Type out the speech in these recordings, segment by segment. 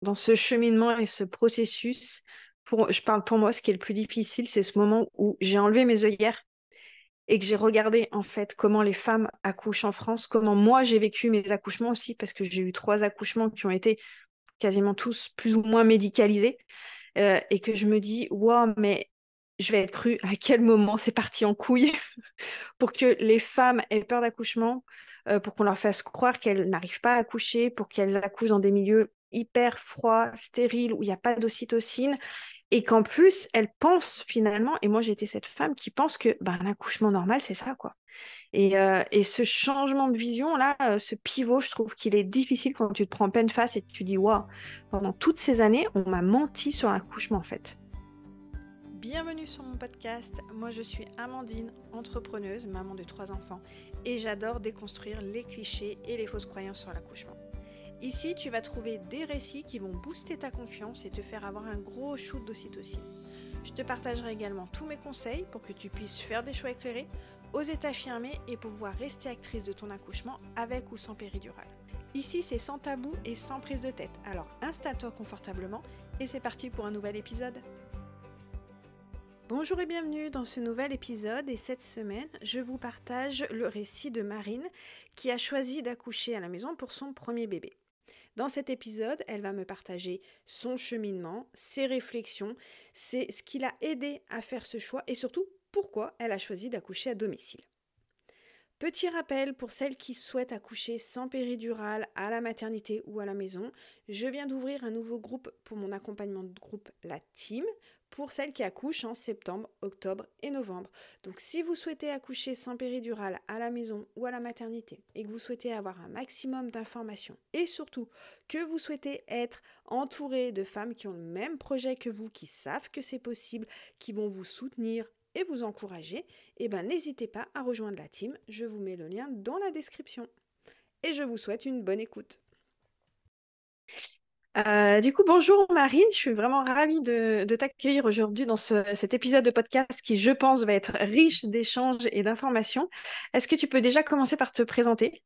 dans ce cheminement et ce processus, je parle pour moi, ce qui est le plus difficile, c'est ce moment où j'ai enlevé mes œillères et que j'ai regardé en fait comment les femmes accouchent en France, comment moi j'ai vécu mes accouchements aussi, parce que j'ai eu 3 accouchements qui ont été quasiment tous plus ou moins médicalisés, et que je me dis, waouh, mais je vais être crue à quel moment c'est parti en couille pour que les femmes aient peur d'accouchement, pour qu'on leur fasse croire qu'elles n'arrivent pas à accoucher, pour qu'elles accouchent dans des milieux hyper froids, stériles, où il n'y a pas d'ocytocine, et qu'en plus, elles pensent finalement, et moi j'ai été cette femme qui pense que ben, l'accouchement normal, c'est ça, quoi. Et ce changement de vision-là, ce pivot, je trouve qu'il est difficile quand tu te prends en pleine face et tu dis, waouh, pendant toutes ces années, on m'a menti sur l'accouchement, en fait. Bienvenue sur mon podcast, moi je suis Amandine, entrepreneuse, maman de 3 enfants, et j'adore déconstruire les clichés et les fausses croyances sur l'accouchement. Ici, tu vas trouver des récits qui vont booster ta confiance et te faire avoir un gros shoot d'ocytocine. Je te partagerai également tous mes conseils pour que tu puisses faire des choix éclairés, oser t'affirmer et pouvoir rester actrice de ton accouchement avec ou sans péridurale. Ici, c'est sans tabou et sans prise de tête, alors installe-toi confortablement et c'est parti pour un nouvel épisode. Bonjour et bienvenue dans ce nouvel épisode, et cette semaine, je vous partage le récit de Marine qui a choisi d'accoucher à la maison pour son premier bébé. Dans cet épisode, elle va me partager son cheminement, ses réflexions, c'est ce qui l'a aidé à faire ce choix et surtout pourquoi elle a choisi d'accoucher à domicile. Petit rappel pour celles qui souhaitent accoucher sans péridurale à la maternité ou à la maison, je viens d'ouvrir un nouveau groupe pour mon accompagnement de groupe, la team, pour celles qui accouchent en septembre, octobre et novembre. Donc si vous souhaitez accoucher sans péridurale à la maison ou à la maternité et que vous souhaitez avoir un maximum d'informations et surtout que vous souhaitez être entouré de femmes qui ont le même projet que vous, qui savent que c'est possible, qui vont vous soutenir et vous encourager, eh ben n'hésitez pas à rejoindre la team, je vous mets le lien dans la description. Et je vous souhaite une bonne écoute. Du coup, bonjour Marine, je suis vraiment ravie de t'accueillir aujourd'hui dans cet épisode de podcast qui, je pense, va être riche d'échanges et d'informations. Est-ce que tu peux déjà commencer par te présenter?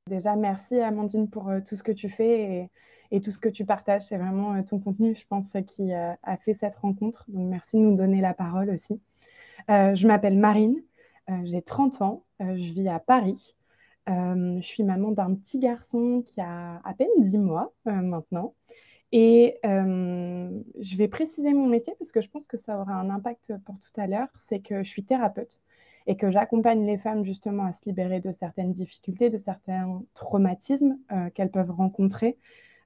Déjà, merci Amandine pour tout ce que tu fais et tout ce que tu partages. C'est vraiment ton contenu, je pense, qui a fait cette rencontre. Donc, merci de nous donner la parole aussi. Je m'appelle Marine, j'ai 30 ans, je vis à Paris. Je suis maman d'un petit garçon qui a à peine 10 mois maintenant. Et je vais préciser mon métier parce que je pense que ça aura un impact pour tout à l'heure. C'est que je suis thérapeute et que j'accompagne les femmes justement à se libérer de certaines difficultés, de certains traumatismes qu'elles peuvent rencontrer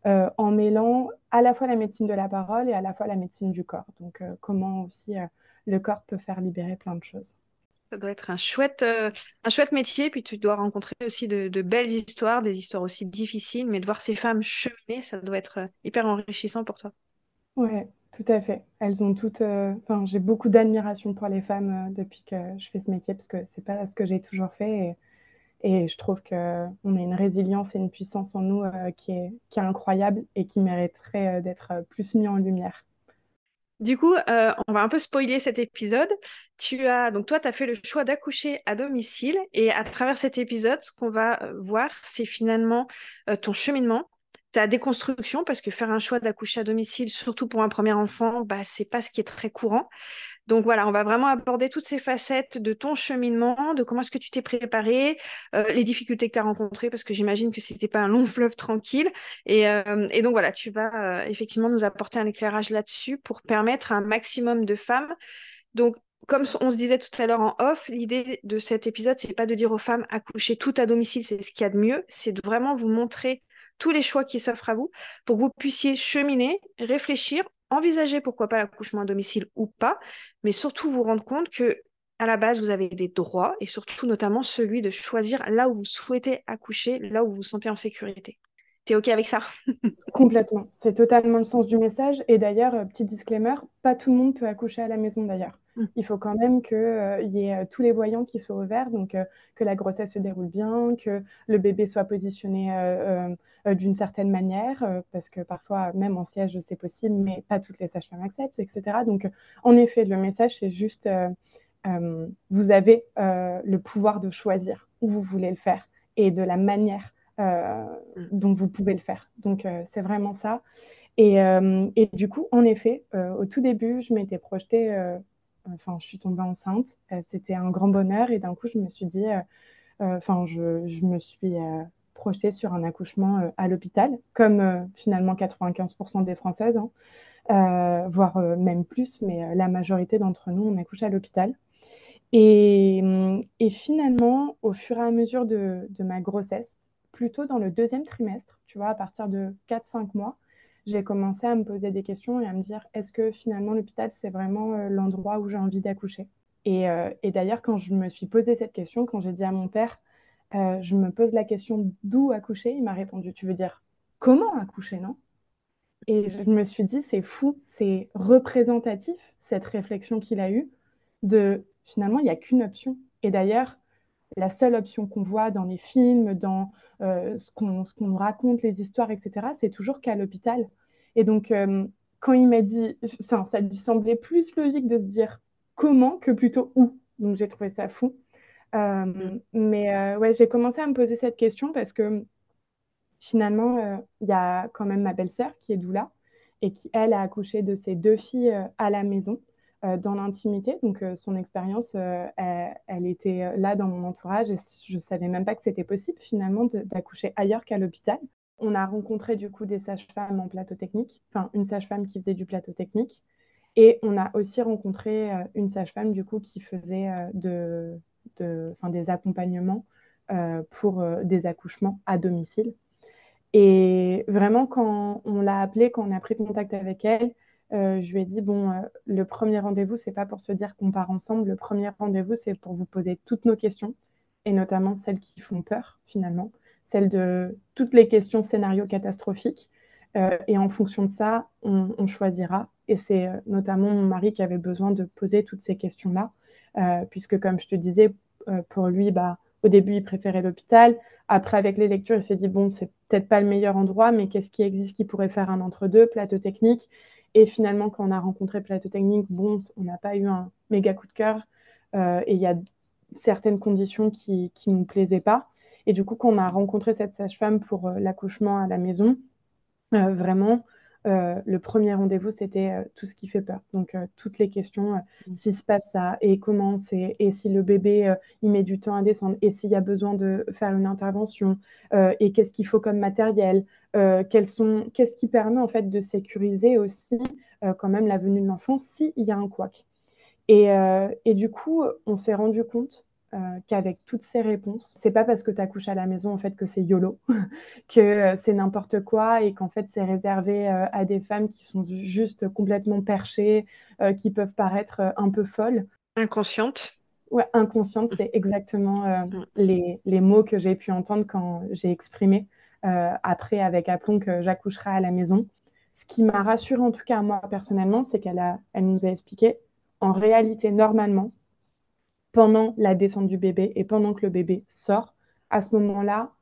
en mêlant à la fois la médecine de la parole et à la fois la médecine du corps. Donc comment aussi le corps peut faire libérer plein de choses. Ça doit être un chouette métier, puis tu dois rencontrer aussi de belles histoires, des histoires aussi difficiles, mais de voir ces femmes cheminer, ça doit être hyper enrichissant pour toi. Ouais, tout à fait. Elles ont toutes. Enfin, j'ai beaucoup d'admiration pour les femmes depuis que je fais ce métier parce que c'est pas ce que j'ai toujours fait. Et je trouve qu'on a une résilience et une puissance en nous qui est incroyable et qui mériterait d'être plus mis en lumière. Du coup, on va un peu spoiler cet épisode. Donc toi, tu as fait le choix d'accoucher à domicile, et à travers cet épisode, ce qu'on va voir, c'est finalement ton cheminement, ta déconstruction, parce que faire un choix d'accoucher à domicile, surtout pour un premier enfant, bah, c'est pas ce qui est très courant. Donc voilà, on va vraiment aborder toutes ces facettes de ton cheminement, de comment est-ce que tu t'es préparé, les difficultés que tu as rencontrées, parce que j'imagine que c'était pas un long fleuve tranquille. Et donc voilà, tu vas effectivement nous apporter un éclairage là-dessus pour permettre à un maximum de femmes. Donc, comme on se disait tout à l'heure en off, l'idée de cet épisode, c'est pas de dire aux femmes accouchez tout à domicile, c'est ce qu'il y a de mieux, c'est de vraiment vous montrer tous les choix qui s'offrent à vous pour que vous puissiez cheminer, réfléchir, envisager pourquoi pas l'accouchement à domicile ou pas, mais surtout vous rendre compte que à la base, vous avez des droits, et surtout notamment celui de choisir là où vous souhaitez accoucher, là où vous vous sentez en sécurité. T'es OK avec ça? Complètement. C'est totalement le sens du message. Et d'ailleurs, petit disclaimer, pas tout le monde peut accoucher à la maison d'ailleurs. Il faut quand même qu'il y ait tous les voyants qui soient ouverts, donc que la grossesse se déroule bien, que le bébé soit positionné d'une certaine manière, parce que parfois, même en siège, c'est possible, mais pas toutes les sages-femmes acceptent, etc. Donc, en effet, le message, c'est juste, vous avez le pouvoir de choisir où vous voulez le faire et de la manière euh, Mm. dont vous pouvez le faire. Donc, c'est vraiment ça. Et du coup, en effet, au tout début, je m'étais projetée, enfin, je suis tombée enceinte, c'était un grand bonheur, et d'un coup, je me suis dit, enfin, je me suis projetée sur un accouchement à l'hôpital, comme finalement 95% des Françaises, hein, voire même plus, mais la majorité d'entre nous, on accouche à l'hôpital. Et finalement, au fur et à mesure de ma grossesse, plutôt dans le deuxième trimestre, tu vois, à partir de 4-5 mois, j'ai commencé à me poser des questions et à me dire, est-ce que finalement l'hôpital, c'est vraiment l'endroit où j'ai envie d'accoucher? Et d'ailleurs, quand je me suis posé cette question, quand j'ai dit à mon père, je me pose la question d'où accoucher, il m'a répondu, tu veux dire comment accoucher, non? Et je me suis dit, c'est fou, c'est représentatif, cette réflexion qu'il a eue, de finalement, il n'y a qu'une option. Et d'ailleurs, la seule option qu'on voit dans les films, dans ce qu'on nous raconte, les histoires, etc., c'est toujours qu'à l'hôpital. Et donc, quand il m'a dit, ça lui semblait plus logique de se dire comment que plutôt où. Donc, j'ai trouvé ça fou. Mais ouais, j'ai commencé à me poser cette question parce que finalement, il y a quand même ma belle-sœur qui est doula et qui, elle, a accouché de ses deux filles à la maison, dans l'intimité. Donc, son expérience, elle était là dans mon entourage et je ne savais même pas que c'était possible finalement d'accoucher ailleurs qu'à l'hôpital. On a rencontré du coup des sages-femmes en plateau technique, enfin une sage-femme qui faisait du plateau technique. Et on a aussi rencontré une sage-femme du coup qui faisait des accompagnements pour des accouchements à domicile. Et vraiment, quand on l'a appelée, quand on a pris contact avec elle, je lui ai dit, bon, le premier rendez-vous, c'est pas pour se dire qu'on part ensemble. Le premier rendez-vous, c'est pour vous poser toutes nos questions, et notamment celles qui font peur, finalement, celles de toutes les questions scénarios catastrophiques. Et en fonction de ça, on choisira. Et c'est notamment mon mari qui avait besoin de poser toutes ces questions-là, puisque, comme je te disais, pour lui, bah, au début, il préférait l'hôpital. Après, avec les lectures, il s'est dit, bon, c'est peut-être pas le meilleur endroit, mais qu'est-ce qui existe qui pourrait faire un entre-deux, plateau technique. Et finalement, quand on a rencontré plateau technique, bon, on n'a pas eu un méga coup de cœur. Et il y a certaines conditions qui ne nous plaisaient pas. Et du coup, quand on a rencontré cette sage-femme pour l'accouchement à la maison, vraiment, le premier rendez-vous, c'était tout ce qui fait peur. Donc, toutes les questions, s'il se passe ça, et comment c'est, et si le bébé, il met du temps à descendre, et s'il y a besoin de faire une intervention, et qu'est-ce qu'il faut comme matériel, qu'est-ce qui permet en fait de sécuriser aussi quand même la venue de l'enfant s'il y a un couac. Et du coup, on s'est rendu compte qu'avec toutes ces réponses, c'est pas parce que tu accouches à la maison en fait que c'est YOLO, que c'est n'importe quoi et qu'en fait c'est réservé à des femmes qui sont juste complètement perchées, qui peuvent paraître un peu folles. Inconsciente. Ouais, inconsciente, c'est exactement Mm. les mots que j'ai pu entendre quand j'ai exprimé après avec aplomb que j'accoucherai à la maison. Ce qui m'a rassurée, en tout cas moi personnellement, c'est elle nous a expliqué, en réalité, normalement, pendant la descente du bébé et pendant que le bébé sort, à ce moment-là,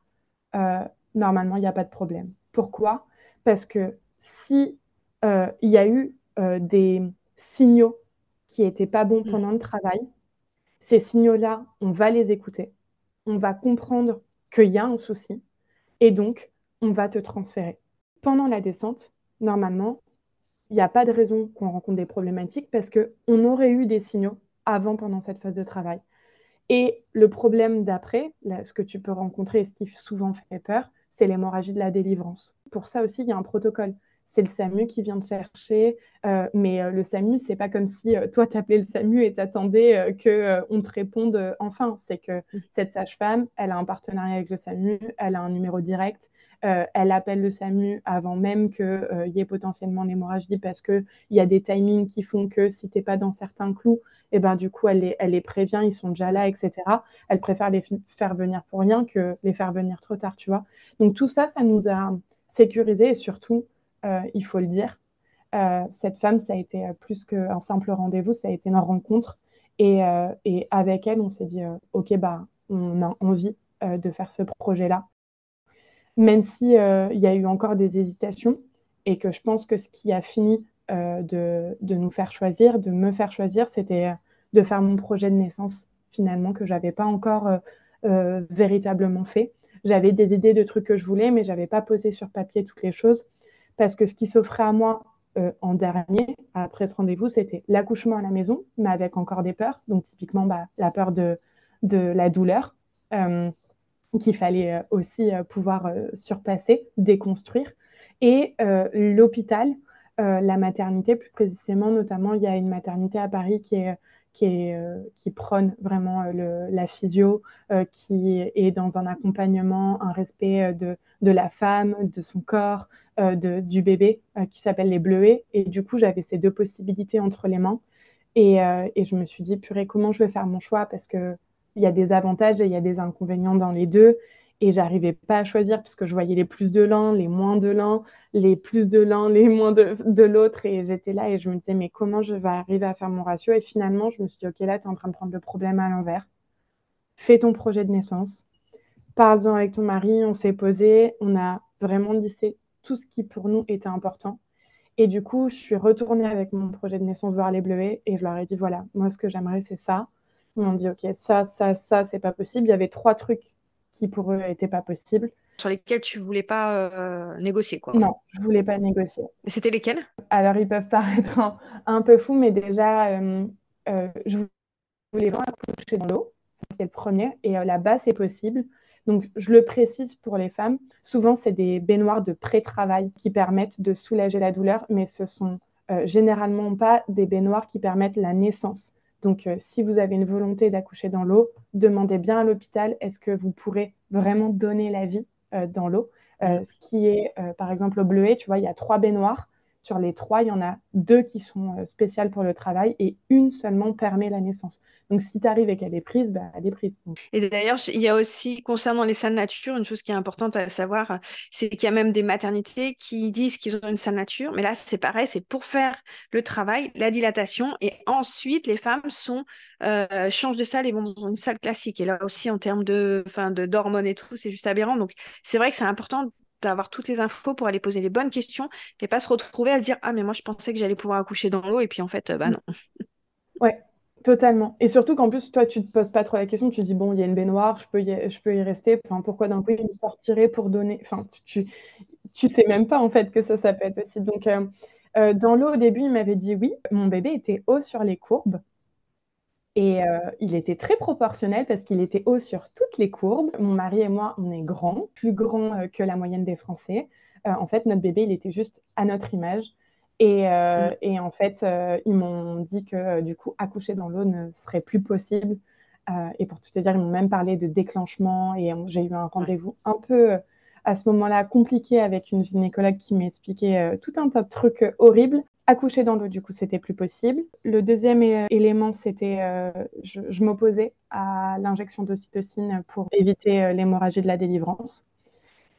euh, normalement, il n'y a pas de problème. Pourquoi? Parce que si il y a eu des signaux qui n'étaient pas bons Mm. pendant le travail, ces signaux-là, on va les écouter, on va comprendre qu'il y a un souci et donc on va te transférer. Pendant la descente, normalement, il n'y a pas de raison qu'on rencontre des problématiques parce qu'on aurait eu des signaux avant, pendant cette phase de travail. Et le problème d'après, ce que tu peux rencontrer et ce qui souvent fait peur, c'est l'hémorragie de la délivrance. Pour ça aussi, il y a un protocole. C'est le SAMU qui vient te chercher, mais le SAMU, c'est pas comme si toi, t'appelais le SAMU et t'attendais qu'on te réponde enfin. C'est que cette sage-femme, elle a un partenariat avec le SAMU, elle a un numéro direct, elle appelle le SAMU avant même qu'il y ait potentiellement l'hémorragie parce qu'il y a des timings qui font que si t'es pas dans certains clous, et ben du coup, elle les prévient, ils sont déjà là, etc. Elle préfère les faire venir pour rien que les faire venir trop tard, tu vois. Donc tout ça, ça nous a sécurisé et surtout, il faut le dire, cette femme, ça a été plus qu'un simple rendez-vous, ça a été une rencontre. Et avec elle, on s'est dit, OK, bah, on a envie de faire ce projet-là. Même si il y a eu encore des hésitations et que je pense que ce qui a fini de nous faire choisir, de me faire choisir, c'était de faire mon projet de naissance finalement que j'avais pas encore véritablement fait. J'avais des idées de trucs que je voulais, mais j'avais pas posé sur papier toutes les choses parce que ce qui s'offrait à moi en dernier, après ce rendez-vous, c'était l'accouchement à la maison, mais avec encore des peurs. Donc, typiquement, la peur de la douleur, qu'il fallait aussi pouvoir surpasser, déconstruire. Et l'hôpital, la maternité, plus précisément, notamment, il y a une maternité à Paris qui prône vraiment la physio, qui est dans un accompagnement, un respect de la femme, de son corps, du bébé, qui s'appelle les Bleuets. Et du coup, j'avais ces deux possibilités entre les mains. Et je me suis dit, purée, comment je vais faire mon choix? Parce qu'il y a des avantages et il y a des inconvénients dans les deux. Et j'arrivais pas à choisir parce que je voyais les plus de l'un, les moins de l'un, les plus de l'un, les moins de l'autre. Et j'étais là et je me disais, mais comment je vais arriver à faire mon ratio? Et finalement, je me suis dit, OK, là, tu es en train de prendre le problème à l'envers. Fais ton projet de naissance. Parle-en avec ton mari. On s'est posé. On a vraiment lissé tout ce qui pour nous était important. Et du coup, je suis retournée avec mon projet de naissance voir les Bleuets et je leur ai dit, voilà, moi, ce que j'aimerais, c'est ça. Ils m'ont dit, OK, ça, c'est pas possible. Il y avait 3 trucs qui, pour eux, n'étaient pas possibles. Sur lesquels tu voulais pas négocier, quoi. Non, je voulais pas négocier. Et c'était lesquels? Alors, ils peuvent paraître un peu fous, mais déjà, je voulais vraiment accoucher dans l'eau. C'est le premier. Et là-bas, c'est possible. Donc, je le précise pour les femmes. Souvent, c'est des baignoires de pré-travail qui permettent de soulager la douleur, mais ce sont généralement pas des baignoires qui permettent la naissance. Donc, si vous avez une volonté d'accoucher dans l'eau, demandez bien à l'hôpital, est-ce que vous pourrez vraiment donner la vie dans l'eau? Ce qui est, par exemple, au Bleuet, tu vois, il y a 3 baignoires. Sur les 3, il y en a 2 qui sont spéciales pour le travail et une seulement permet la naissance. Donc, si tu arrives et qu'elle est prise, elle est prise. Donc, Et d'ailleurs, il y a aussi, concernant les salles nature, une chose qui est importante à savoir, c'est qu'il y a même des maternités qui disent qu'ils ont une salle nature, mais là, c'est pareil, c'est pour faire le travail, la dilatation, et ensuite, les femmes changent de salle et vont dans une salle classique. Et là aussi, en termes d'hormones et tout, c'est juste aberrant. Donc, c'est vrai que c'est important d'avoir toutes les infos pour aller poser les bonnes questions et pas se retrouver à se dire, ah, mais moi, je pensais que j'allais pouvoir accoucher dans l'eau, et puis en fait, bah non. ouais, totalement. Et surtout qu'en plus, toi, tu te poses pas trop la question. Tu dis, bon, il y a une baignoire, je peux y rester. Enfin, pourquoi d'un coup, il me sortirait pour donner. Enfin, tu sais même pas, en fait, que ça peut être possible. Donc, dans l'eau, au début, il m'avait dit oui. Mon bébé était haut sur les courbes. Et il était très proportionnel parce qu'il était haut sur toutes les courbes. Mon mari et moi, on est grands, plus grands que la moyenne des Français. En fait, notre bébé, il était juste à notre image. Et en fait, ils m'ont dit que du coup, accoucher dans l'eau ne serait plus possible. Et pour tout te dire, ils m'ont même parlé de déclenchement. Et j'ai eu un rendez-vous un peu à ce moment-là compliqué avec une gynécologue qui m'expliquait tout un tas de trucs horribles. Accoucher dans l'eau, du coup, c'était plus possible. Le deuxième élément, c'était je m'opposais à l'injection d'ocytocine pour éviter l'hémorragie de la délivrance.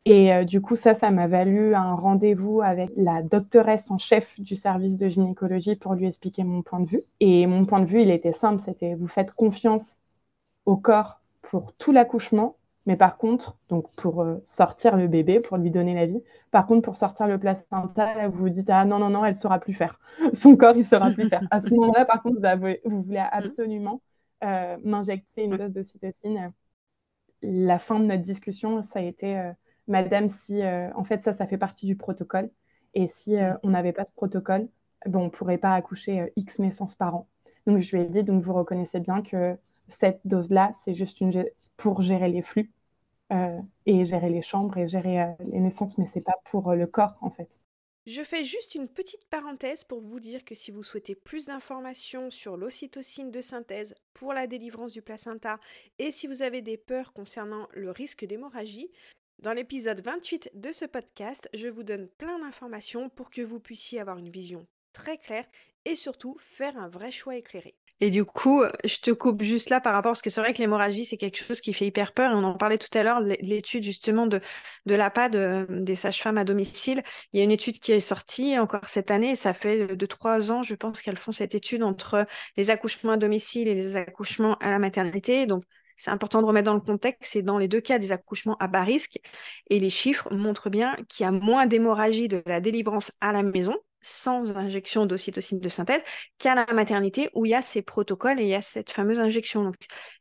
Et du coup, ça m'a valu un rendez-vous avec la doctoresse en chef du service de gynécologie pour lui expliquer mon point de vue. Et mon point de vue, il était simple, c'était vous faites confiance au corps pour tout l'accouchement, mais par contre, donc pour sortir le bébé, pour lui donner la vie, par contre, pour sortir le placenta, là, vous vous dites, ah non, non, non, elle ne saura plus faire. Son corps, il ne saura plus faire. À ce moment-là, par contre, vous voulez absolument m'injecter une dose d'ocytocine. La fin de notre discussion, ça a été, Madame, si en fait, ça fait partie du protocole. Et si on n'avait pas ce protocole, bon, on ne pourrait pas accoucher X naissances par an. Donc, je lui ai dit, donc vous reconnaissez bien que cette dose-là, c'est juste pour gérer les flux et gérer les chambres et gérer les naissances, mais ce n'est pas pour le corps, en fait. Je fais juste une petite parenthèse pour vous dire que si vous souhaitez plus d'informations sur l'ocytocine de synthèse pour la délivrance du placenta et si vous avez des peurs concernant le risque d'hémorragie, dans l'épisode 28 de ce podcast, je vous donne plein d'informations pour que vous puissiez avoir une vision très claire et surtout faire un vrai choix éclairé. Et du coup, je te coupe juste là par rapport, parce que c'est vrai que l'hémorragie, c'est quelque chose qui fait hyper peur. Et on en parlait tout à l'heure, l'étude justement de l'APA, des sages-femmes à domicile. Il y a une étude qui est sortie encore cette année. Ça fait 2-3 ans, je pense, qu'elles font cette étude entre les accouchements à domicile et les accouchements à la maternité. Donc, c'est important de remettre dans le contexte. C'est dans les 2 cas des accouchements à bas risque. Et les chiffres montrent bien qu'il y a moins d'hémorragie de la délivrance à la maison, sans injection d'ocytocine de synthèse, qu'à la maternité où il y a ces protocoles et il y a cette fameuse injection. Donc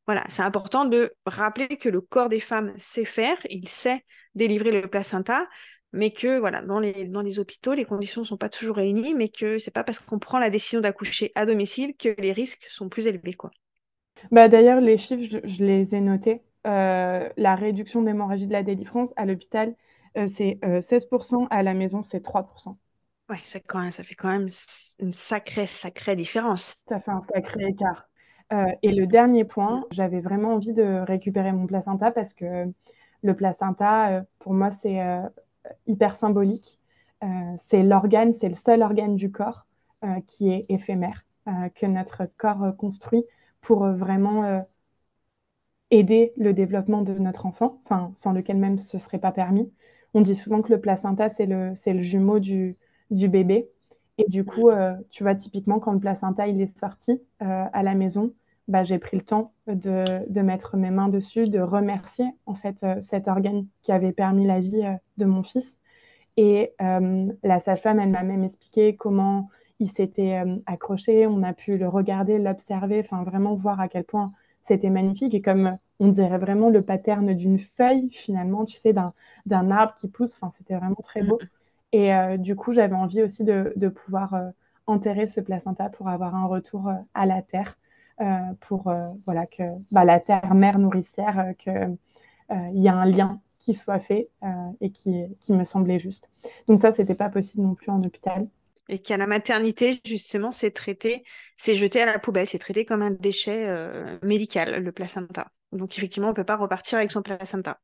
voilà, c'est important de rappeler que le corps des femmes sait faire, il sait délivrer le placenta. mais que voilà, dans les hôpitaux, les conditions ne sont pas toujours réunies, mais que c'est pas parce qu'on prend la décision d'accoucher à domicile que les risques sont plus élevés, quoi. Bah, d'ailleurs, les chiffres, je les ai notés. La réduction d'hémorragie de la délivrance à l'hôpital, c'est 16%, à la maison, c'est 3%. Ouais, ça fait quand même une sacrée différence. Ça fait un sacré écart. Et le dernier point, j'avais vraiment envie de récupérer mon placenta parce que le placenta, pour moi, c'est hyper symbolique. C'est l'organe, c'est le seul organe du corps qui est éphémère, que notre corps construit pour vraiment aider le développement de notre enfant, enfin, sans lequel même ce ne serait pas permis. On dit souvent que le placenta, c'est le jumeau du bébé. Et du coup, tu vois, typiquement, quand le placenta il est sorti à la maison, bah, j'ai pris le temps de mettre mes mains dessus, de remercier en fait cet organe qui avait permis la vie de mon fils. Et la sage-femme, elle m'a même expliqué comment il s'était accroché. On a pu le regarder, l'observer, enfin vraiment voir à quel point c'était magnifique. Et comme on dirait vraiment le pattern d'une feuille, finalement, tu sais, d'un arbre qui pousse. Enfin, c'était vraiment très beau. Et du coup, j'avais envie aussi de pouvoir enterrer ce placenta pour avoir un retour à la terre, pour voilà que bah, la terre mère nourricière, que il y a un lien qui soit fait et qui me semblait juste. Donc ça, c'était pas possible non plus en hôpital. Et qu'à la maternité, justement, c'est jeté à la poubelle, c'est traité comme un déchet médical, le placenta. Donc effectivement, on ne peut pas repartir avec son placenta.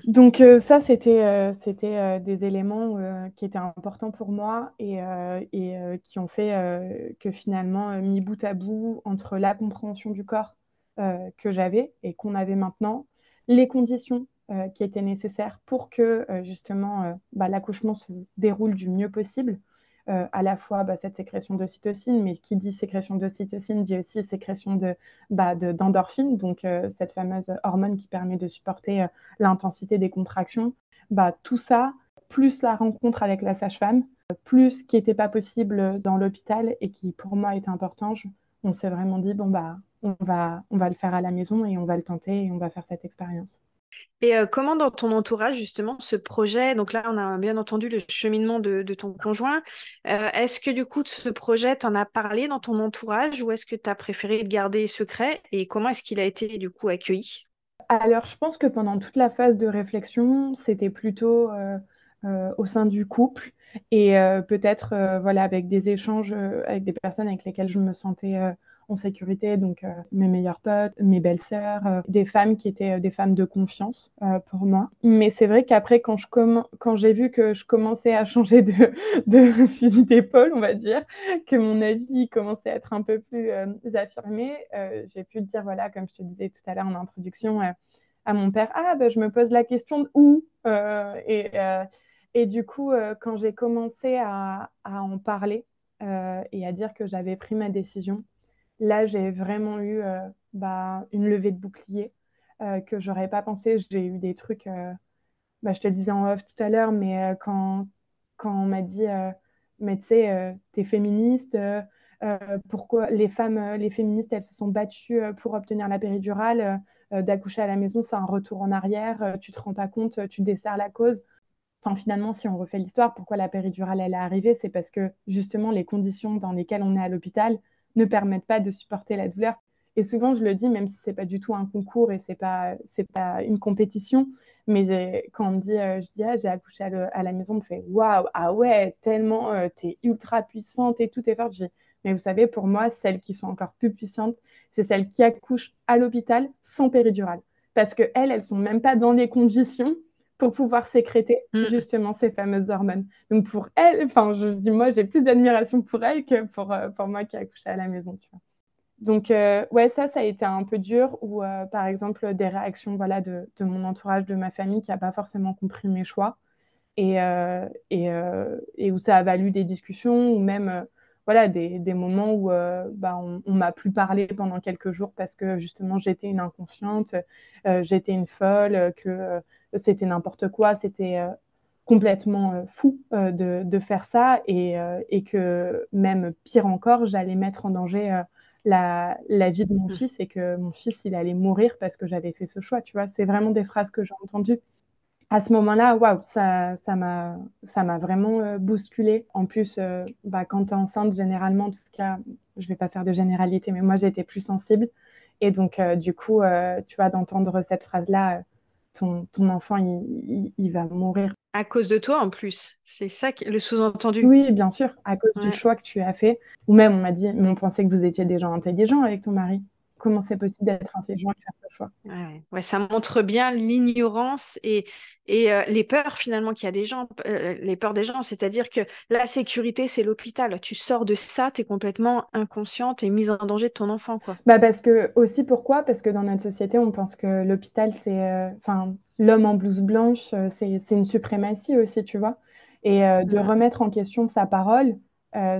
Donc ça, c'était des éléments qui étaient importants pour moi et qui ont fait que finalement, mis bout à bout entre la compréhension du corps que j'avais et qu'on avait maintenant, les conditions qui étaient nécessaires pour que justement bah, l'accouchement se déroule du mieux possible, à la fois bah, cette sécrétion d'ocytocine, mais qui dit sécrétion d'ocytocine dit aussi sécrétion d'endorphine, donc cette fameuse hormone qui permet de supporter l'intensité des contractions. Bah, tout ça, plus la rencontre avec la sage-femme, plus ce qui n'était pas possible dans l'hôpital et qui pour moi était important, on s'est vraiment dit, bon, bah, on va le faire à la maison et on va le tenter et on va faire cette expérience. Et comment dans ton entourage, justement, ce projet, donc là, on a bien entendu le cheminement de ton conjoint, est-ce que du coup, ce projet, t'en as parlé dans ton entourage ou est-ce que tu as préféré le garder secret et comment est-ce qu'il a été du coup accueilli? Alors, je pense que pendant toute la phase de réflexion, c'était plutôt au sein du couple et peut-être voilà, avec des échanges avec des personnes avec lesquelles je me sentais en sécurité, donc mes meilleurs potes, mes belles-sœurs, des femmes qui étaient des femmes de confiance pour moi. Mais c'est vrai qu'après, quand j'ai vu que je commençais à changer de fusil d'épaule, on va dire, que mon avis commençait à être un peu plus affirmé, j'ai pu dire, voilà, comme je te disais tout à l'heure en introduction, à mon père, ah, ben, je me pose la question de où et du coup, quand j'ai commencé à en parler et à dire que j'avais pris ma décision, là, j'ai vraiment eu bah, une levée de bouclier que j'aurais pas pensé. J'ai eu des trucs, bah, je te le disais en off tout à l'heure, mais quand on m'a dit, mais tu sais, t'es féministe, pourquoi les féministes, elles se sont battues pour obtenir la péridurale, d'accoucher à la maison, c'est un retour en arrière, tu te rends pas compte, tu desserres la cause. Enfin, finalement, si on refait l'histoire, pourquoi la péridurale elle est arrivée, c'est parce que justement les conditions dans lesquelles on est à l'hôpital ne permettent pas de supporter la douleur. Et souvent, je le dis, même si c'est pas du tout un concours et c'est pas une compétition, mais quand on me dit, je dis, ah, j'ai accouché à la maison, on me fait, waouh, ah ouais, tellement, t'es ultra puissante et tout est fort. Je dis, mais vous savez, pour moi, celles qui sont encore plus puissantes, c'est celles qui accouchent à l'hôpital sans péridurale. Parce qu'elles, elles sont même pas dans les conditions pour pouvoir sécréter Mm. justement ces fameuses hormones. Donc pour elles, enfin, je dis, moi, j'ai plus d'admiration pour elles que pour moi qui ai accouché à la maison, tu vois. Donc, ouais, ça a été un peu dur, ou par exemple, des réactions voilà, de mon entourage, de ma famille, qui n'a pas forcément compris mes choix, et où ça a valu des discussions, ou même voilà, des moments où bah, on m'a plus parlé pendant quelques jours parce que justement, j'étais une inconsciente, j'étais une folle, que c'était n'importe quoi, c'était complètement fou de faire ça, et que même pire encore, j'allais mettre en danger la vie de mon fils et que mon fils, il allait mourir parce que j'avais fait ce choix, tu vois. C'est vraiment des phrases que j'ai entendues. à ce moment-là, waouh, ça m'a vraiment bousculée. En plus, bah, quand tu es enceinte, généralement, en tout cas, je vais pas faire de généralité, mais moi, j'ai été plus sensible. Et donc, du coup, tu vois, d'entendre cette phrase-là, ton enfant, il va mourir. À cause de toi, en plus. C'est ça le sous-entendu. Oui, bien sûr, à cause du Ouais. choix que tu as fait. Ou même, on m'a dit, mais on pensait que vous étiez des gens intelligents avec ton mari. Comment c'est possible d'être intelligent et de faire ce choix? Ouais, ouais, ça montre bien l'ignorance et les peurs finalement qu'il y a des gens, les peurs des gens, c'est-à-dire que la sécurité, c'est l'hôpital. Tu sors de ça, tu es complètement inconsciente et mise en danger de ton enfant, quoi. Bah parce que aussi pourquoi? Parce que dans notre société, on pense que l'hôpital, c'est enfin l'homme en blouse blanche, c'est une suprématie aussi, tu vois? Et de Mm. remettre en question sa parole,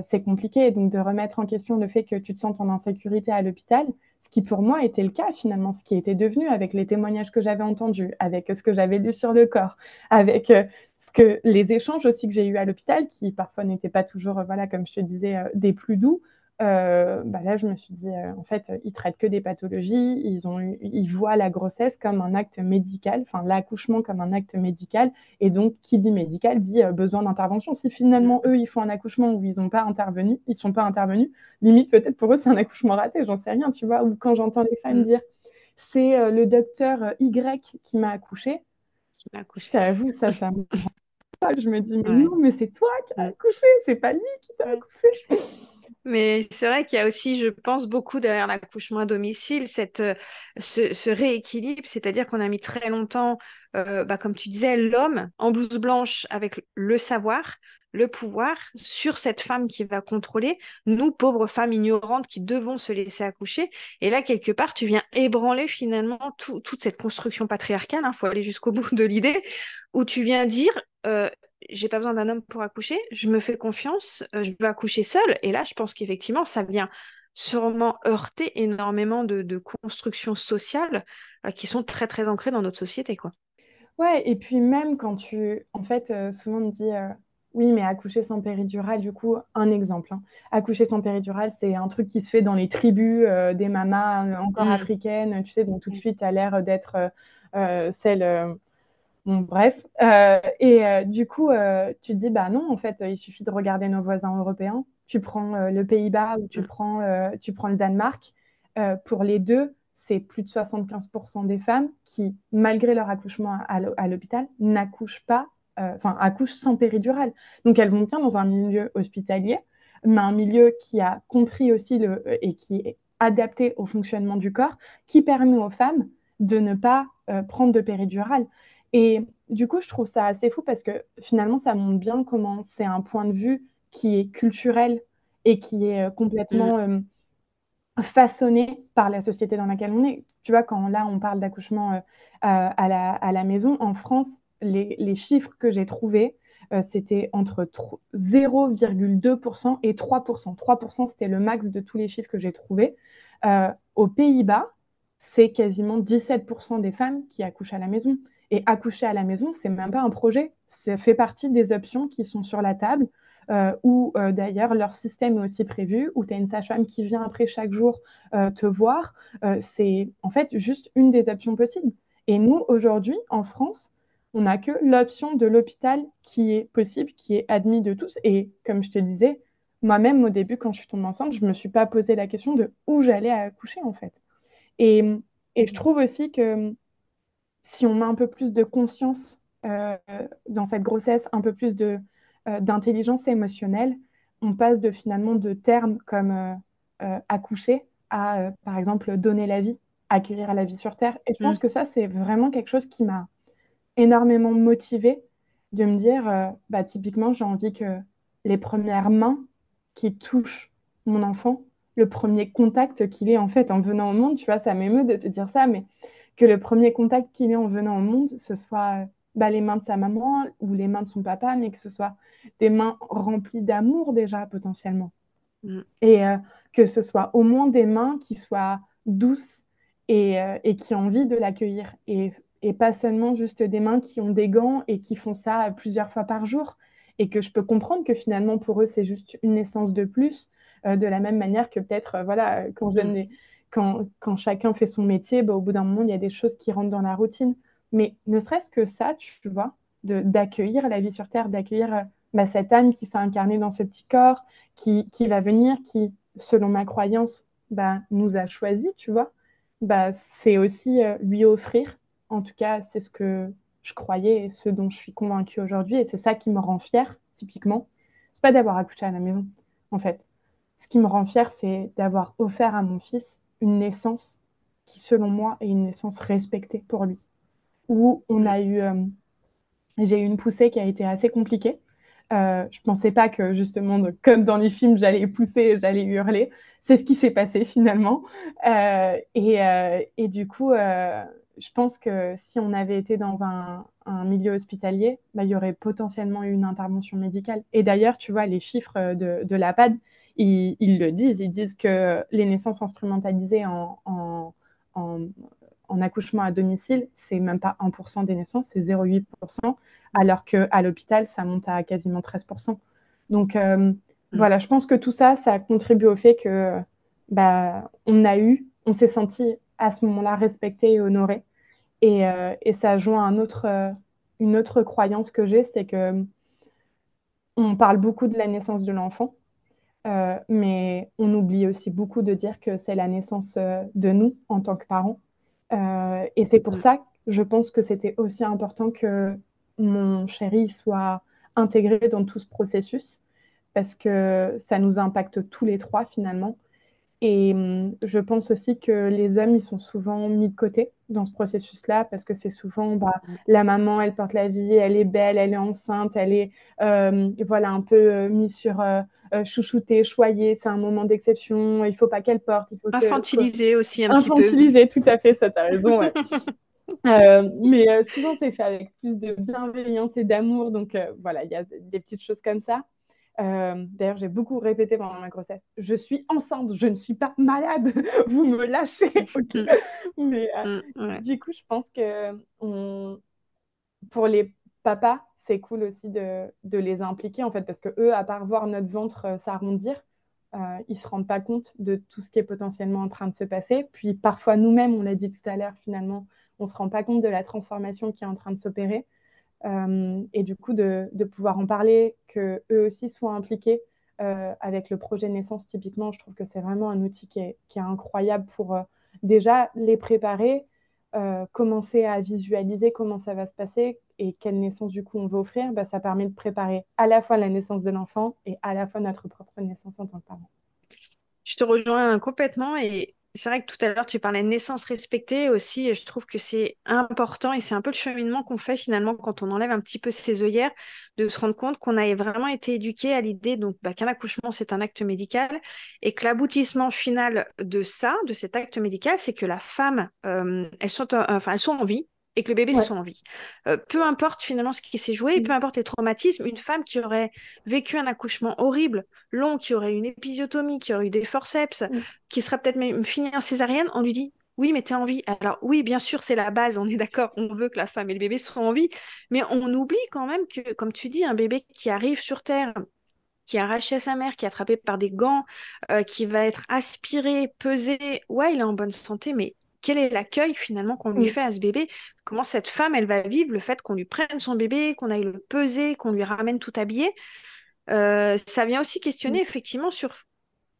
c'est compliqué. Donc de remettre en question le fait que tu te sentes en insécurité à l'hôpital, ce qui pour moi était le cas finalement, ce qui était devenu avec les témoignages que j'avais entendus, avec ce que j'avais lu sur le corps, avec ce que les échanges aussi que j'ai eus à l'hôpital, qui parfois n'étaient pas toujours, voilà, comme je te disais, des plus doux. Bah là, je me suis dit, en fait, ils traitent que des pathologies, ils voient la grossesse comme un acte médical, enfin l'accouchement comme un acte médical, et donc qui dit médical dit besoin d'intervention. Si finalement Mm. eux, ils font un accouchement où ils n'ont pas intervenu, ils sont pas intervenus, limite peut-être pour eux c'est un accouchement raté, j'en sais rien, tu vois. Ou quand j'entends les femmes Mm. dire, c'est le docteur Y qui m'a accouché, Qui m'a je accouché. t'avoue, ça me parle. Je me dis, mais Ouais. non, mais c'est toi qui as Mm. accouché, c'est pas lui qui t'a Ouais. accouché. Mais c'est vrai qu'il y a aussi, je pense, beaucoup derrière l'accouchement à domicile, ce rééquilibre, c'est-à-dire qu'on a mis très longtemps, bah, comme tu disais, l'homme en blouse blanche avec le savoir, le pouvoir sur cette femme qui va contrôler, nous, pauvres femmes ignorantes qui devons se laisser accoucher. Et là, quelque part, tu viens ébranler finalement toute cette construction patriarcale, il faut aller jusqu'au bout de l'idée, où tu viens dire, j'ai pas besoin d'un homme pour accoucher, je me fais confiance, je veux accoucher seule. Et là, je pense qu'effectivement, ça vient sûrement heurter énormément de constructions sociales qui sont très, très ancrées dans notre société, quoi. Ouais, et puis même quand en fait, souvent on me dit, oui, mais accoucher sans péridurale, du coup, un exemple, hein. Accoucher sans péridurale, c'est un truc qui se fait dans les tribus des mamas encore Mm. africaines, tu sais, donc tout de Mm. suite, à l'air d'être celle, bon, bref. Du coup, tu te dis, bah non, en fait, il suffit de regarder nos voisins européens. Tu prends le Pays-Bas ou Mm. tu prends le Danemark. Pour les deux, c'est plus de 75% des femmes qui, malgré leur accouchement à l'hôpital, n'accouchent pas, enfin, accouchent sans péridurale. Donc, elles vont bien dans un milieu hospitalier, mais un milieu qui a compris aussi et qui est adapté au fonctionnement du corps, qui permet aux femmes de ne pas prendre de péridurale. Et du coup, je trouve ça assez fou parce que finalement, ça montre bien comment c'est un point de vue qui est culturel et qui est Mm. complètement façonné par la société dans laquelle on est. Tu vois, quand là, on parle d'accouchement à la maison, en France, les chiffres que j'ai trouvés, c'était entre 0,2% et 3%. 3%, c'était le max de tous les chiffres que j'ai trouvés. Aux Pays-Bas, c'est quasiment 17% des femmes qui accouchent à la maison. Et accoucher à la maison, c'est même pas un projet. Ça fait partie des options qui sont sur la table où d'ailleurs leur système est aussi prévu, où tu as une sage-femme qui vient après chaque jour te voir. C'est en fait juste une des options possibles. Et nous, aujourd'hui, en France, on n'a que l'option de l'hôpital qui est possible, qui est admis de tous. Et comme je te disais, moi-même, au début, quand je suis tombée enceinte, je ne me suis pas posé la question de où j'allais accoucher, en fait. Et, et je trouve aussi que si on met un peu plus de conscience dans cette grossesse, un peu plus d'intelligence émotionnelle, on passe de finalement de termes comme accoucher à, par exemple, donner la vie, accueillir la vie sur Terre. Et je pense Mm. que ça, c'est vraiment quelque chose qui m'a énormément motivée de me dire, bah, typiquement, j'ai envie que les premières mains qui touchent mon enfant, le premier contact qu'il ait en fait en venant au monde, tu vois, ça m'émeut de te dire ça, mais que le premier contact qu'il ait en venant au monde, ce soit bah, les mains de sa maman ou les mains de son papa, mais que ce soit des mains remplies d'amour déjà potentiellement. Mm. Et que ce soit au moins des mains qui soient douces et qui ont envie de l'accueillir. Et pas seulement juste des mains qui ont des gants et qui font ça plusieurs fois par jour. Et que je peux comprendre que finalement, pour eux, c'est juste une naissance de plus, de la même manière que peut-être, voilà, Mm. quand chacun fait son métier, bah, au bout d'un moment, il y a des choses qui rentrent dans la routine. Mais ne serait-ce que ça, tu vois, d'accueillir la vie sur Terre, d'accueillir cette âme qui s'est incarnée dans ce petit corps, qui va venir, qui, selon ma croyance, nous a choisis, tu vois, c'est aussi lui offrir. En tout cas, c'est ce que je croyais et ce dont je suis convaincue aujourd'hui. Et c'est ça qui me rend fière, typiquement. C'est pas d'avoir accouché à la maison, en fait. Ce qui me rend fière, c'est d'avoir offert à mon fils une naissance qui, selon moi, est une naissance respectée pour lui. Où j'ai eu une poussée qui a été assez compliquée. Je pensais pas que justement, comme dans les films, j'allais pousser, j'allais hurler. C'est ce qui s'est passé finalement. Et du coup, je pense que si on avait été dans un milieu hospitalier, il y aurait potentiellement eu une intervention médicale. Et d'ailleurs, tu vois, les chiffres de l'APAD, ils le disent. Ils disent que les naissances instrumentalisées en, en accouchement à domicile, c'est même pas 1% des naissances, c'est 0,8%, alors qu'à l'hôpital, ça monte à quasiment 13%. Donc voilà, je pense que tout ça, ça contribue au fait que on s'est senti à ce moment-là respecté et honoré. Et ça joint une autre croyance que j'ai, c'est que on parle beaucoup de la naissance de l'enfant, mais on oublie aussi beaucoup de dire que c'est la naissance de nous en tant que parents. Et c'est pour ça que je pense que c'était aussi important que mon chéri soit intégré dans tout ce processus, parce que ça nous impacte tous les trois finalement. Et je pense aussi que les hommes, ils sont souvent mis de côté dans ce processus-là, parce que c'est souvent la maman, elle porte la vie, elle est belle, elle est enceinte, elle est voilà, un peu mise sur chouchoutée, choyée, c'est un moment d'exception, il faut pas qu'elle porte, il faut que Infantilisé aussi un petit peu. infantiliser, tout à fait, ça t'as raison, ouais. Mais souvent, c'est fait avec plus de bienveillance et d'amour. Donc, voilà, il y a des petites choses comme ça. D'ailleurs, j'ai beaucoup répété pendant ma grossesse. Je suis enceinte, je ne suis pas malade. Vous me lâchez, ok. Mais Ouais. du coup, je pense que pour les papas, c'est cool aussi de les impliquer, en fait, parce que eux, à part voir notre ventre s'arrondir, ils ne se rendent pas compte de tout ce qui est potentiellement en train de se passer. Puis parfois, nous-mêmes, on l'a dit tout à l'heure, finalement, on ne se rend pas compte de la transformation qui est en train de s'opérer. Et du coup, de pouvoir en parler, qu'eux aussi soient impliqués avec le projet naissance, typiquement, je trouve que c'est vraiment un outil qui est incroyable pour déjà les préparer, commencer à visualiser comment ça va se passer et quelle naissance du coup on veut offrir. Ça permet de préparer à la fois la naissance de l'enfant et à la fois notre propre naissance en tant que parent. Je te rejoins complètement et c'est vrai que tout à l'heure tu parlais de naissance respectée aussi et je trouve que c'est important et c'est un peu le cheminement qu'on fait finalement quand on enlève un petit peu ses œillères, de se rendre compte qu'on a vraiment été éduqué à l'idée qu'un accouchement c'est un acte médical et que l'aboutissement final de ça, de cet acte médical, c'est que la femme, elles sont en vie et que le bébé Ouais. soit en vie. Peu importe finalement ce qui s'est joué, peu importe les traumatismes, une femme qui aurait vécu un accouchement horrible, long, qui aurait une épisiotomie, qui aurait eu des forceps, Mm. qui sera peut-être même fini en césarienne, on lui dit oui, mais t'es en vie. Alors oui, bien sûr, c'est la base, on est d'accord, on veut que la femme et le bébé soient en vie, mais on oublie quand même que, comme tu dis, un bébé qui arrive sur Terre, qui est arraché à sa mère, qui est attrapé par des gants, qui va être aspiré, pesé, ouais, il est en bonne santé, mais quel est l'accueil finalement qu'on lui Mm. fait à ce bébé? Comment cette femme, elle va vivre le fait qu'on lui prenne son bébé, qu'on aille le peser, qu'on lui ramène tout habillé? Ça vient aussi Mm. questionner effectivement sur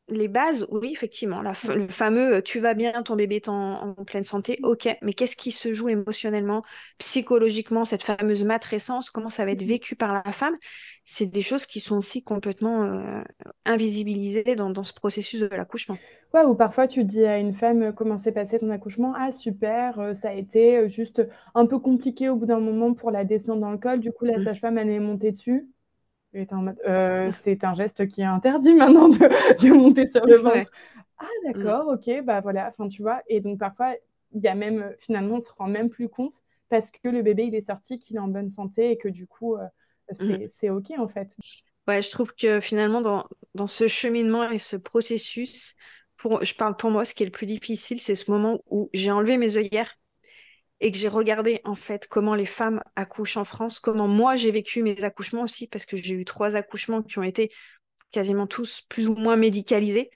les bases, oui, effectivement, le fameux tu vas bien, ton bébé est en pleine santé, ok, mais qu'est-ce qui se joue émotionnellement, psychologiquement, cette fameuse matrescence, comment ça va être Mm. vécu par la femme? C'est des choses qui sont aussi complètement invisibilisées dans ce processus de l'accouchement. Ouais, ou parfois tu dis à une femme comment s'est passé ton accouchement. Ah, super, ça a été juste un peu compliqué au bout d'un moment pour la descente dans le col. Du coup, la Mm. sage-femme, elle est montée dessus. Et t'es en mode, c'est un geste qui est interdit maintenant de monter sur le Ouais. ventre. Ah, Mm. d'accord, ok, bah voilà, enfin tu vois. Et donc parfois, il y a même, finalement, on se rend même plus compte parce que le bébé, il est sorti, qu'il est en bonne santé et que du coup, Mm. c'est ok en fait. Ouais, je trouve que finalement, dans ce cheminement et ce processus, je parle pour moi, ce qui est le plus difficile, c'est ce moment où j'ai enlevé mes œillères et que j'ai regardé en fait comment les femmes accouchent en France, comment moi j'ai vécu mes accouchements aussi, parce que j'ai eu 3 accouchements qui ont été quasiment tous plus ou moins médicalisés,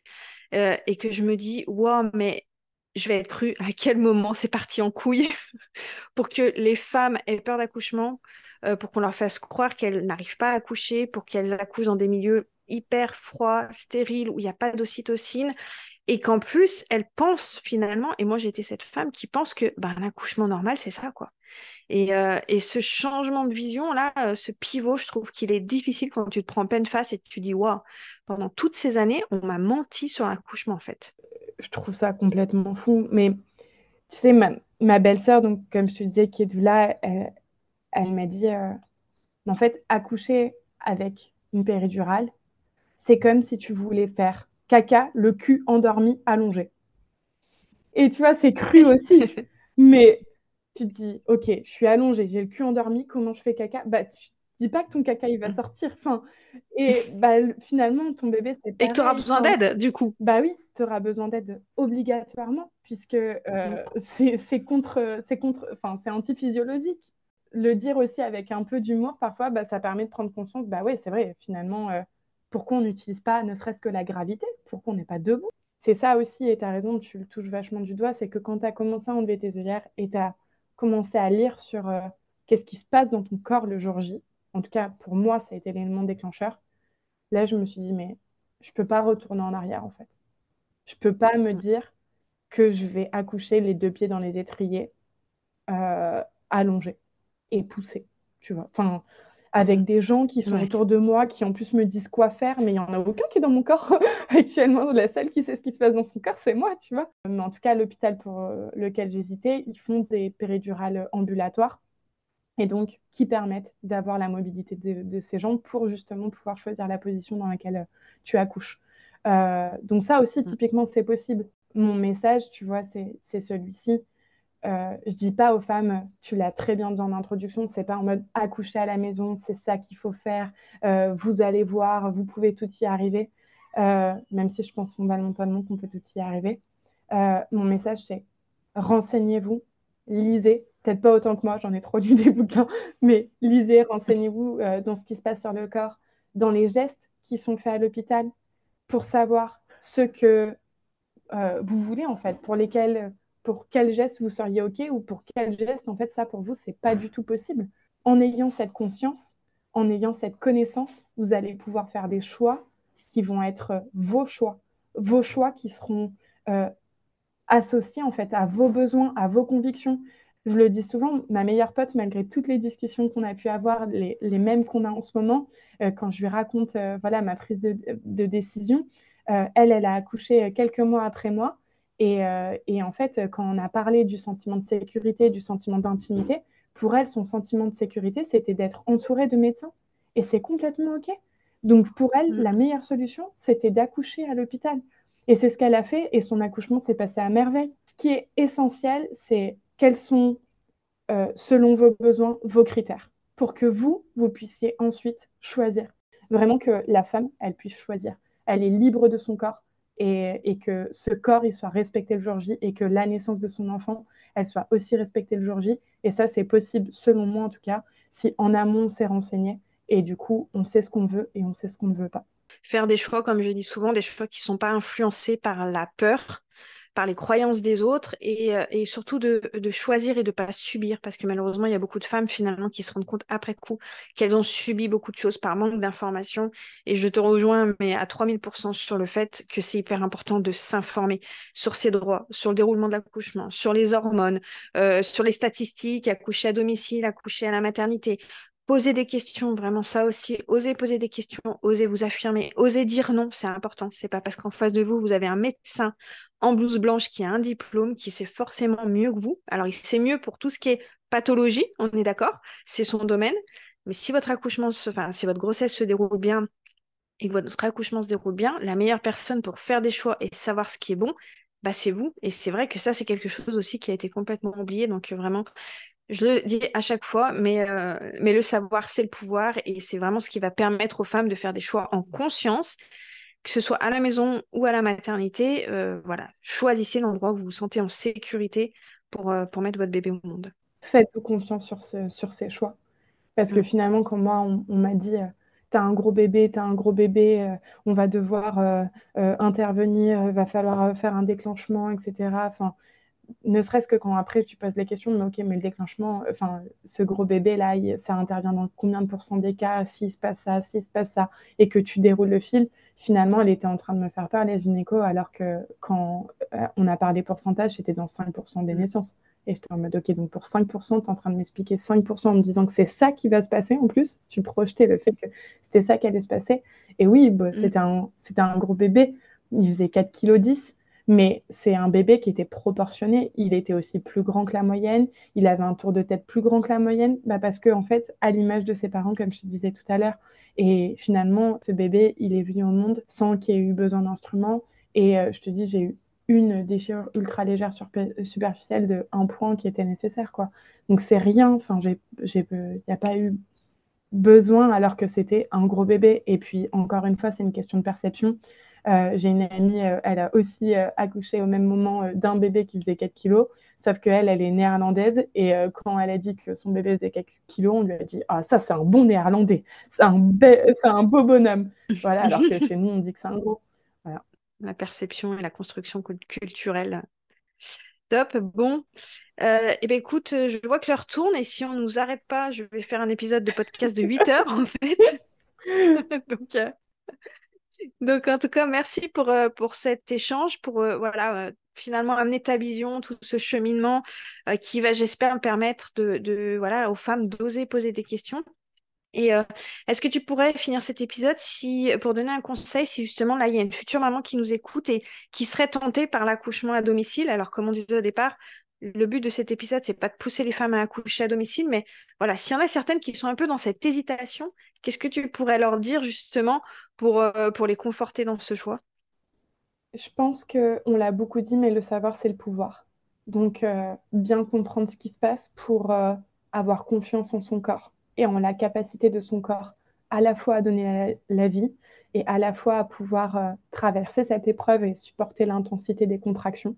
et que je me dis, wow, mais je vais être crue, à quel moment c'est parti en couille pour que les femmes aient peur d'accouchement, pour qu'on leur fasse croire qu'elles n'arrivent pas à accoucher, pour qu'elles accouchent dans des milieux hyper froids, stériles, où il n'y a pas d'ocytocine, et qu'en plus, elles pensent finalement, et moi j'ai été cette femme qui pense que bah, un accouchement normal, c'est ça, quoi. Et ce changement de vision-là, ce pivot, je trouve qu'il est difficile quand tu te prends en pleine face et tu dis, waouh, pendant toutes ces années, on m'a menti sur l'accouchement, en fait. Je trouve ça complètement fou. Mais tu sais, ma belle-sœur, donc comme je te disais, qui est doula, elle m'a dit, en fait, accoucher avec une péridurale, c'est comme si tu voulais faire caca, le cul endormi, allongé. Et tu vois, c'est cru aussi. Mais tu te dis, ok, je suis allongée, j'ai le cul endormi, comment je fais caca? Bah, tu dis pas que ton caca, il va sortir. Enfin, et bah, finalement, ton bébé, c'est Et que tu auras pareil. besoin Enfin, d'aide, du coup. bah oui, tu auras besoin d'aide obligatoirement, puisque enfin, c'est antiphysiologique. Le dire aussi avec un peu d'humour, parfois, bah, ça permet de prendre conscience, bah oui, c'est vrai, finalement, pourquoi on n'utilise pas ne serait-ce que la gravité, pourquoi on n'est pas debout? C'est ça aussi, et tu as raison, tu le touches vachement du doigt, c'est que quand tu as commencé à enlever tes œillères et tu as commencé à lire sur qu'est-ce qui se passe dans ton corps le jour J, en tout cas pour moi, ça a été l'élément déclencheur, là je me suis dit, mais je peux pas retourner en arrière en fait. Je peux pas me dire que je vais accoucher les deux pieds dans les étriers, allongés et poussés, tu vois. Enfin, avec des gens qui sont Ouais. autour de moi, qui en plus me disent quoi faire, mais il n'y en a aucun qui est dans mon corps actuellement. La seule qui sait ce qui se passe dans son corps, c'est moi, tu vois. Mais en tout cas, l'hôpital pour lequel j'hésitais, ils font des péridurales ambulatoires et donc qui permettent d'avoir la mobilité de ces jambes pour justement pouvoir choisir la position dans laquelle tu accouches. Donc ça aussi, typiquement, c'est possible. Mon message, tu vois, c'est celui-ci. Je dis pas aux femmes, tu l'as très bien dit en introduction, c'est pas en mode accoucher à la maison, c'est ça qu'il faut faire, vous allez voir, vous pouvez tout y arriver, même si je pense fondamentalement qu'on peut tout y arriver. Mon message, c'est renseignez-vous, lisez, peut-être pas autant que moi, j'en ai trop lu des bouquins, mais lisez, renseignez-vous dans ce qui se passe sur le corps, dans les gestes qui sont faits à l'hôpital, pour savoir ce que vous voulez en fait, pour quel geste vous seriez OK ou pour quel geste en fait ça pour vous c'est pas du tout possible. En ayant cette conscience, en ayant cette connaissance, vous allez pouvoir faire des choix qui vont être vos choix qui seront euh, associés en fait à vos besoins, à vos convictions. Je le dis souvent, ma meilleure pote, malgré toutes les discussions qu'on a pu avoir, les mêmes qu'on a en ce moment, quand je lui raconte voilà, ma prise de décision, elle a accouché quelques mois après moi. Et en fait, quand on a parlé du sentiment de sécurité, du sentiment d'intimité, pour elle, son sentiment de sécurité, c'était d'être entourée de médecins. Et c'est complètement OK. Donc pour elle, Mm. la meilleure solution, c'était d'accoucher à l'hôpital. Et c'est ce qu'elle a fait et son accouchement s'est passé à merveille. Ce qui est essentiel, c'est quels sont, selon vos besoins, vos critères pour que vous puissiez ensuite choisir. Vraiment que la femme, elle puisse choisir. Elle est libre de son corps et que ce corps, il soit respecté le jour J et que la naissance de son enfant, elle soit aussi respectée le jour J. Et ça, c'est possible, selon moi en tout cas, si en amont on s'est renseigné et du coup, on sait ce qu'on veut et on sait ce qu'on ne veut pas. Faire des choix, comme je dis souvent, des choix qui ne sont pas influencés par la peur, par les croyances des autres et surtout de choisir et de ne pas subir parce que malheureusement, il y a beaucoup de femmes finalement qui se rendent compte après coup qu'elles ont subi beaucoup de choses par manque d'informations et je te rejoins mais à 3000% sur le fait que c'est hyper important de s'informer sur ses droits, sur le déroulement de l'accouchement, sur les hormones, sur les statistiques, accoucher à domicile, accoucher à la maternité. Poser des questions, vraiment ça aussi. Osez poser des questions, osez vous affirmer, osez dire non, c'est important. C'est pas parce qu'en face de vous, vous avez un médecin en blouse blanche qui a un diplôme, qui sait forcément mieux que vous. Alors, il sait mieux pour tout ce qui est pathologie, on est d'accord, c'est son domaine. Mais si votre enfin, si votre grossesse se déroule bien et que votre accouchement se déroule bien, la meilleure personne pour faire des choix et savoir ce qui est bon, bah, c'est vous. Et c'est vrai que ça, c'est quelque chose aussi qui a été complètement oublié. Donc, vraiment, je le dis à chaque fois, mais le savoir, c'est le pouvoir et c'est vraiment ce qui va permettre aux femmes de faire des choix en conscience, que ce soit à la maison ou à la maternité. Voilà, choisissez l'endroit où vous vous sentez en sécurité pour mettre votre bébé au monde. Faites-vous confiance sur ces choix. Parce que Mm. finalement, quand moi, on m'a dit t'as un gros bébé, on va devoir intervenir, va falloir faire un déclenchement, etc. Enfin, ne serait-ce que quand après tu poses les questions, mais ok, mais le déclenchement, enfin, ce gros bébé là, ça intervient dans combien de pourcents des cas, s'il se passe ça, s'il se passe ça, et que tu déroules le fil, finalement, elle était en train de me faire peur, les gynéco, alors que quand on a parlé pourcentage, c'était dans 5% des naissances. Et j'étais en mode, ok, donc pour 5%, tu es en train de m'expliquer 5% en me disant que c'est ça qui va se passer en plus. Tu projetais le fait que c'était ça qui allait se passer. Et oui, bah, c'était un gros bébé. Il faisait 4,10 kg. Mais c'est un bébé qui était proportionné. Il était aussi plus grand que la moyenne. Il avait un tour de tête plus grand que la moyenne. Bah parce que, en fait, à l'image de ses parents, comme je te disais tout à l'heure, et finalement, ce bébé, il est venu au monde sans qu'il ait eu besoin d'instruments. Et je te dis, j'ai eu une déchirure ultra légère superficielle de 1 point qui était nécessaire, quoi. Donc, c'est rien. Enfin, il n'y a pas eu besoin alors que c'était un gros bébé. Et puis, encore une fois, c'est une question de perception. J'ai une amie, elle a aussi accouché au même moment d'un bébé qui faisait 4 kilos, sauf qu'elle, elle est néerlandaise. Et quand elle a dit que son bébé faisait 4 kilos, on lui a dit, ah, ça, c'est un bon néerlandais, c'est un beau bonhomme. Voilà, alors que chez nous, on dit que c'est un gros. Voilà. La perception et la construction culturelle. Top, bon. Eh ben écoute, je vois que l'heure tourne et si on ne nous arrête pas, je vais faire un épisode de podcast de 8 heures en fait. Donc, donc, en tout cas, merci pour cet échange, pour voilà, finalement amener ta vision, tout ce cheminement qui va, j'espère, me permettre voilà, aux femmes d'oser poser des questions. Et est-ce que tu pourrais finir cet épisode pour donner un conseil si justement là il y a une future maman qui nous écoute et qui serait tentée par l'accouchement à domicile? Alors comme on disait au départ, le but de cet épisode c'est pas de pousser les femmes à accoucher à domicile, mais voilà, s'il y en a certaines qui sont un peu dans cette hésitation, qu'est-ce que tu pourrais leur dire justement pour les conforter dans ce choix? Je pense qu'on l'a beaucoup dit, mais le savoir, c'est le pouvoir. Donc, bien comprendre ce qui se passe pour avoir confiance en son corps et en la capacité de son corps à la fois à donner la vie et à la fois à pouvoir traverser cette épreuve et supporter l'intensité des contractions.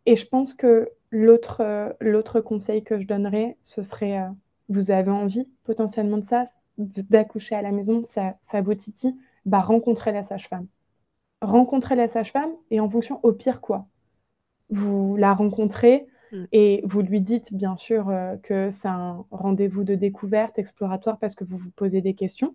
Et je pense que l'autre conseil que je donnerais, ce serait, vous avez envie potentiellement de ça, d'accoucher à la maison, ça vous titille, bah, rencontrez la sage-femme. Rencontrez la sage-femme et en fonction, au pire quoi, vous la rencontrez Mm. et vous lui dites bien sûr que c'est un rendez-vous de découverte exploratoire parce que vous vous posez des questions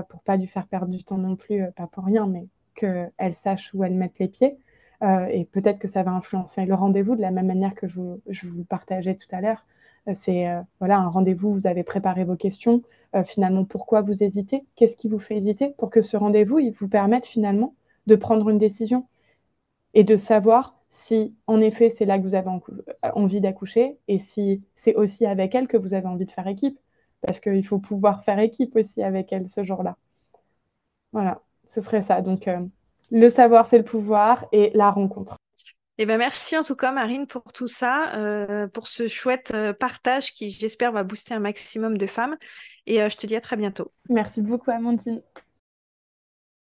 pour pas lui faire perdre du temps non plus, pas pour rien, mais qu'elle sache où elle met les pieds. Et peut-être que ça va influencer le rendez-vous de la même manière que je vous le partageais tout à l'heure. C'est voilà, un rendez-vous, vous avez préparé vos questions. Finalement, pourquoi vous hésitez? Qu'est-ce qui vous fait hésiter? Pour que ce rendez-vous, il vous permette finalement de prendre une décision et de savoir si, en effet, c'est là que vous avez envie d'accoucher et si c'est aussi avec elle que vous avez envie de faire équipe. Parce qu'il faut pouvoir faire équipe aussi avec elle ce jour-là. Voilà, ce serait ça. Donc, le savoir, c'est le pouvoir et la rencontre. Eh ben merci en tout cas Marine pour tout ça, pour ce chouette partage qui j'espère va booster un maximum de femmes et je te dis à très bientôt. Merci beaucoup, Amandine.